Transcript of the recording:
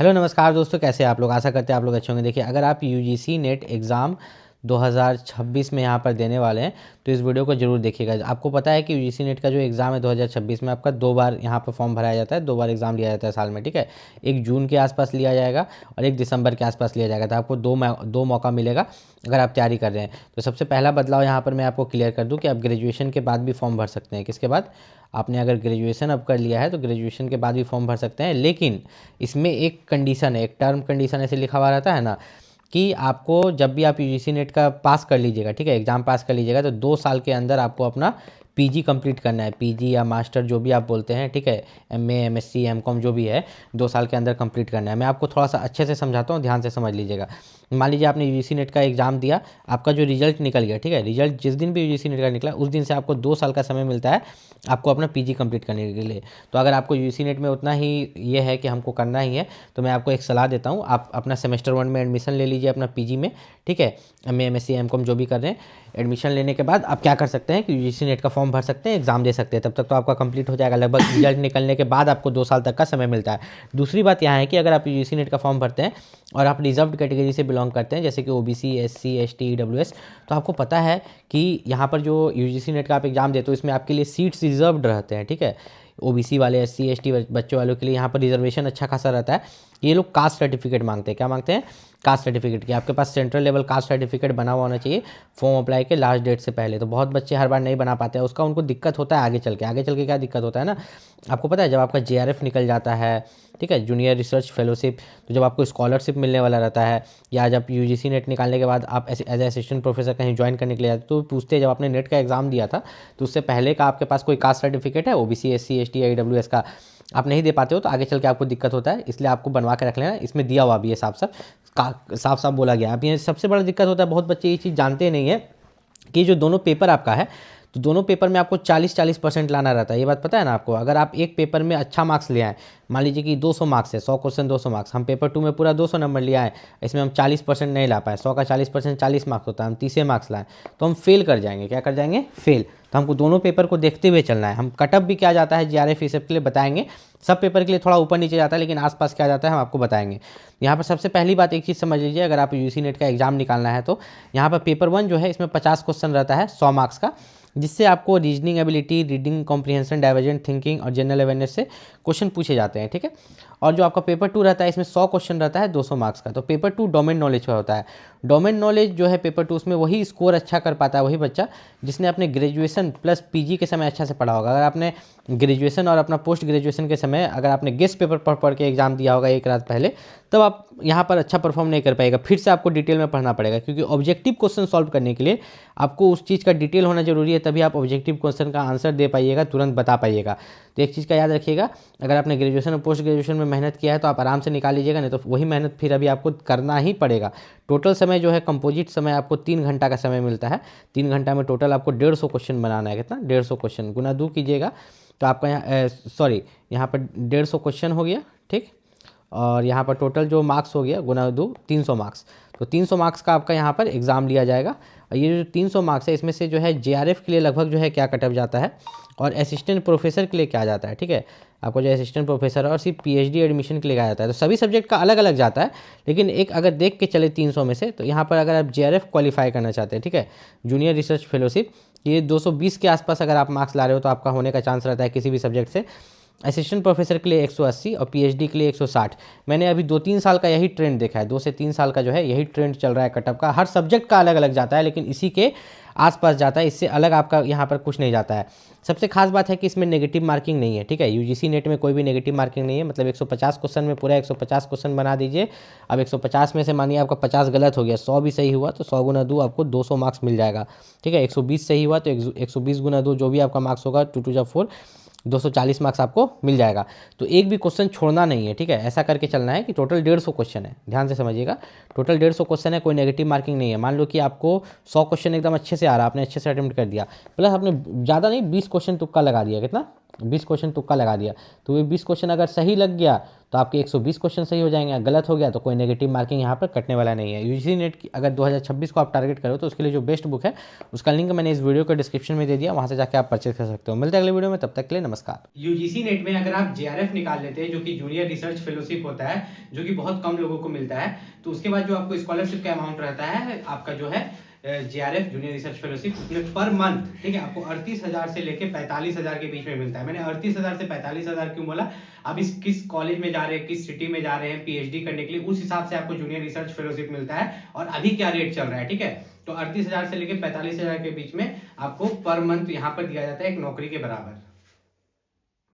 Hello नमस्कार दोस्तों, कैसे हैं आप लोग। आशा करते हैं आप लोग अच्छे होंगे। देखिए, अगर आप यूजीसी नेट एग्ज़ाम 2026 में यहाँ पर देने वाले हैं तो इस वीडियो को जरूर देखिएगा। आपको पता है कि यूजीसी नेट का जो एग्ज़ाम है 2026 में आपका 2 बार यहाँ पर फॉर्म भराया जाता है, 2 बार एग्ज़ाम लिया जाता है साल में, ठीक है। एक जून के आसपास लिया जाएगा और एक दिसंबर के आसपास लिया जाएगा। तो आपको दो मौका मिलेगा अगर आप तैयारी कर रहे हैं। तो सबसे पहला बदलाव यहाँ पर मैं आपको क्लियर कर दूँ कि आप ग्रेजुएशन के बाद भी फॉर्म भर सकते हैं। किसके बाद? आपने अगर ग्रेजुएशन अब कर लिया है तो ग्रेजुएशन के बाद भी फॉर्म भर सकते हैं, लेकिन इसमें एक कंडीशन है, एक टर्म कंडीशन ऐसे लिखा हुआ रहता है ना कि आपको जब भी आप यूजीसी नेट का पास कर लीजिएगा, ठीक है, एग्ज़ाम पास कर लीजिएगा, तो 2 साल के अंदर आपको अपना पीजी कंप्लीट करना है। पीजी या मास्टर जो भी आप बोलते हैं, ठीक है, एमए, एमएससी, एमकॉम जो भी है, 2 साल के अंदर कंप्लीट करना है। मैं आपको थोड़ा सा अच्छे से समझाता हूँ, ध्यान से समझ लीजिएगा। मान लीजिए आपने यूजीसी नेट का एग्ज़ाम दिया, आपका जो रिजल्ट निकल गया, ठीक है, रिजल्ट जिस दिन भी यूजीसी नेट का निकला उस दिन से आपको 2 साल का समय मिलता है आपको अपना पीजी कंप्लीट करने के लिए। तो अगर आपको यूजीसी नेट में उतना ही ये है कि हमको करना ही है, तो मैं आपको एक सलाह देता हूँ, आप अपना सेमेस्टर 1 में एडमिशन ले लीजिए अपना पीजी में, ठीक है, एमए, एमएससी, एमकॉम जो भी कर रहे हैं। एडमिशन लेने के बाद आप क्या कर सकते हैं कि यूजीसी नेट का फॉर्म भर सकते हैं, एग्जाम दे सकते हैं। तब तक तो आपका कंप्लीट हो जाएगा। लगभग रिजल्ट निकलने के बाद आपको 2 साल तक का समय मिलता है। दूसरी बात यहाँ है कि अगर आप यूजीसी नेट का फॉर्म भरते हैं और आप रिजर्व्ड कैटेगरी से बिलोंग करते हैं, जैसे कि ओबीसी, एससी, एसटी, ईडब्ल्यूएस, तो आपको पता है कि यहाँ पर जो यूजीसी नेट का आप एग्जाम देते हो इसमें आपके लिए सीट्स रिजर्व्ड रहते हैं, ठीक है। ओबीसी वाले, एससी, एसटी बच्चों वालों के लिए यहाँ पर रिजर्वेशन अच्छा खासा रहता है। ये लोग कास्ट सर्टिफिकेट मांगते हैं। क्या मांगते हैं? कास्ट सर्टिफिकेट की। आपके पास सेंट्रल लेवल कास्ट सर्टिफिकेट बना हुआ होना चाहिए फॉर्म अप्लाई के लास्ट डेट से पहले। तो बहुत बच्चे हर बार नहीं बना पाते हैं, उसका उनको दिक्कत होता है आगे चल के। आगे चल के क्या दिक्कत होता है ना, आपको पता है, जब आपका जेआरएफ निकल जाता है, ठीक है, जूनियर रिसर्च फेलोशिप, तो जब आपको स्कॉलरशिप मिलने वाला रहता है, या जब यूजीसी नेट निकालने के बाद आप एज असिस्टेंट प्रोफेसर कहीं ज्वाइन करने के लिए जाते, तो पूछते हैं जब आपने नेट का एग्जाम दिया था तो उससे पहले का आपके पास कोई कास्ट सर्टिफिकेट है, ओबीसी, एससी, एसटी या ईडब्ल्यूएस का, आप नहीं दे पाते हो तो आगे चल के आपको दिक्कत होता है। इसलिए आपको बनवा के रख लेना। इसमें दिया हुआ भी है, साफ साफ बोला गया। अब ये सबसे बड़ा दिक्कत होता है, बहुत बच्चे ये चीज़ जानते नहीं है कि जो दोनों पेपर आपका है, तो दोनों पेपर में आपको 40-40% लाना रहता है। ये बात पता है ना आपको। अगर आप एक पेपर में अच्छा मार्क्स ले आए, मान लीजिए कि 200 मार्क्स है, 100 क्वेश्चन 200 मार्क्स, हम पेपर 2 में पूरा 200 नंबर लिया है, इसमें हम 40% नहीं ला पाए, 100 का 40% 40 मार्क्स होता है, हम 30 मार्क्स लाएँ तो हम फेल कर जाएंगे। क्या कर जाएंगे? फेल। तो हमको दोनों पेपर को देखते हुए चलना है। हम कटअप भी क्या जाता है जीआरएफ, ये सब के लिए बताएंगे। सब पेपर के लिए थोड़ा ऊपर नीचे जाता है, लेकिन आसपास क्या जाता है हम आपको बताएंगे। यहाँ पर सबसे पहली बात एक चीज़ समझ लीजिए, अगर आप यूजीसी नेट का एग्जाम निकालना है तो यहाँ पर पेपर 1 जो है इसमें 50 क्वेश्चन रहता है 100 मार्क्स का, जिससे आपको reasoning ability, reading comprehension, divergent thinking और जनरल अवेयरनेस से क्वेश्चन पूछे जाते हैं, ठीक है। और जो आपका पेपर 2 रहता है इसमें 100 क्वेश्चन रहता है 200 मार्क्स का। तो पेपर 2 डोमेन नॉलेज का होता है। डोमेन नॉलेज जो है पेपर 2, उसमें वही स्कोर अच्छा कर पाता है वही बच्चा जिसने अपने ग्रेजुएशन प्लस पीजी के समय अच्छा से पढ़ा होगा। अगर आपने ग्रेजुएशन और अपना पोस्ट ग्रेजुएशन के समय अगर आपने गेस्ट पेपर पढ़ के एग्जाम दिया होगा एक रात पहले, तब आप यहाँ पर अच्छा परफॉर्म नहीं कर पाएगा। फिर से आपको डिटेल में पढ़ना पड़ेगा, क्योंकि ऑब्जेक्टिव क्वेश्चन सॉल्व करने के लिए आपको उस चीज़ का डिटेल होना जरूरी है, तभी आप ऑब्जेक्टिव क्वेश्चन का आंसर दे पाइएगा, तुरंत बता पाइएगा। तो एक चीज़ का याद रखिएगा, अगर आपने ग्रेजुएशन और पोस्ट ग्रेजुएशन में मेहनत किया है तो आप आराम से निकाल लीजिएगा, नहीं तो वही मेहनत फिर अभी आपको करना ही पड़ेगा। टोटल समय जो है कंपोजिट समय आपको 3 घंटा का समय मिलता है। 3 घंटा में टोटल आपको 150 क्वेश्चन बनाना है। कितना? 150 क्वेश्चन। गुना 2 कीजिएगा तो आपका यहाँ पर 150 क्वेश्चन हो गया, ठीक। और यहाँ पर टोटल जो मार्क्स हो गया गुना 2, 300 मार्क्स। तो 300 मार्क्स का आपका यहाँ पर एग्ज़ाम लिया जाएगा। और ये जो 300 मार्क्स है इसमें से जो है जेआरएफ के लिए लगभग जो है क्या कटअप जाता है, और असिस्टेंट प्रोफेसर के लिए क्या जाता है, ठीक है। आपको जो असिस्टेंट प्रोफेसर और सिर्फ पीएचडी एडमिशन के लिए क्या जाता है, तो सभी सब्जेक्ट का अलग अलग जाता है। लेकिन एक अगर देख के चले 300 में से, तो यहाँ पर अगर आप जेआरएफ क्वालिफाई करना चाहते हैं, ठीक है, जूनियर रिसर्च फेलोशिप, ये 220 के आसपास अगर आप मार्क्स ला रहे हो तो आपका होने का चांस रहता है किसी भी सब्जेक्ट से। असिस्टेंट प्रोफेसर के लिए 180 और पीएचडी के लिए 160। मैंने अभी 2-3 साल का यही ट्रेंड देखा है, 2 से 3 साल का जो है यही ट्रेंड चल रहा है कटअप का। हर सब्जेक्ट का अलग अलग जाता है, लेकिन इसी के आसपास जाता है, इससे अलग आपका यहाँ पर कुछ नहीं जाता है। सबसे खास बात है कि इसमें नेगेटिव मार्किंग नहीं है, ठीक है। यूजीसी नेट में कोई भी नेगेटिव मार्किंग नहीं है। मतलब 150 क्वेश्चन में पूरा 150 क्वेश्चन बना दीजिए। अब 150 में से मानिए आपका 50 गलत हो गया, 100 भी सही हुआ तो 100 गुना 2 आपको 200 मार्क्स मिल जाएगा, ठीक है। 120 सही हुआ तो 120 गुना 2 जो भी आपका मार्क्स होगा, 2 2 जा 4, 240 मार्क्स आपको मिल जाएगा। तो एक भी क्वेश्चन छोड़ना नहीं है, ठीक है। ऐसा करके चलना है कि टोटल 150 क्वेश्चन है, ध्यान से समझिएगा। टोटल 150 क्वेश्चन है, कोई नेगेटिव मार्किंग नहीं है। मान लो कि आपको 100 क्वेश्चन एकदम अच्छे से आ रहा है, आपने अच्छे से अटेम्प्ट कर दिया, प्लस आपने ज़्यादा नहीं 20 क्वेश्चन तुक्का लगा दिया। कितना? 20 क्वेश्चन तुक्का लगा दिया, तो ये 20 क्वेश्चन अगर सही लग गया तो आपके 120 क्वेश्चन सही हो जाएंगे, गलत हो गया तो कोई नेगेटिव मार्किंग यहाँ पर कटने वाला नहीं है। यूजीसी नेट की अगर 2026 को आप टारगेट करो तो उसके लिए जो बेस्ट बुक है उसका लिंक मैंने इस वीडियो को डिस्क्रिप्शन में दे दिया, वहाँ से जाकर आप परचेज कर सकते हो। मिलते हैं अगले वीडियो में, तब तक के लिए नमस्कार। यूजीसी नेट में अगर आप जेआरएफ निकाल लेते हैं, जो कि जूनियर रिसर्च फेलोशिप होता है, जो कि बहुत कम लोगों को मिलता है, तो उसके बाद जो आपको स्कॉलरशिप का अमाउंट रहता है आपका जो है जेआरएफ जूनियर रिसर्च फेलोशिप, उसमें पर मंथ, ठीक है, आपको 38,000 से लेके 45,000 के बीच में मिलता है। मैंने 38,000 से 45,000 क्यों बोला, अब इस किस कॉलेज में जा रहे हैं, किस सिटी में जा रहे हैं पीएचडी करने के लिए, उस हिसाब से आपको जूनियर रिसर्च फेलोशिप मिलता है और अभी क्या रेट चल रहा है, ठीक है। तो 38,000 से लेके 45,000 के बीच में आपको पर मंथ यहाँ पर दिया जाता है एक नौकरी के बराबर।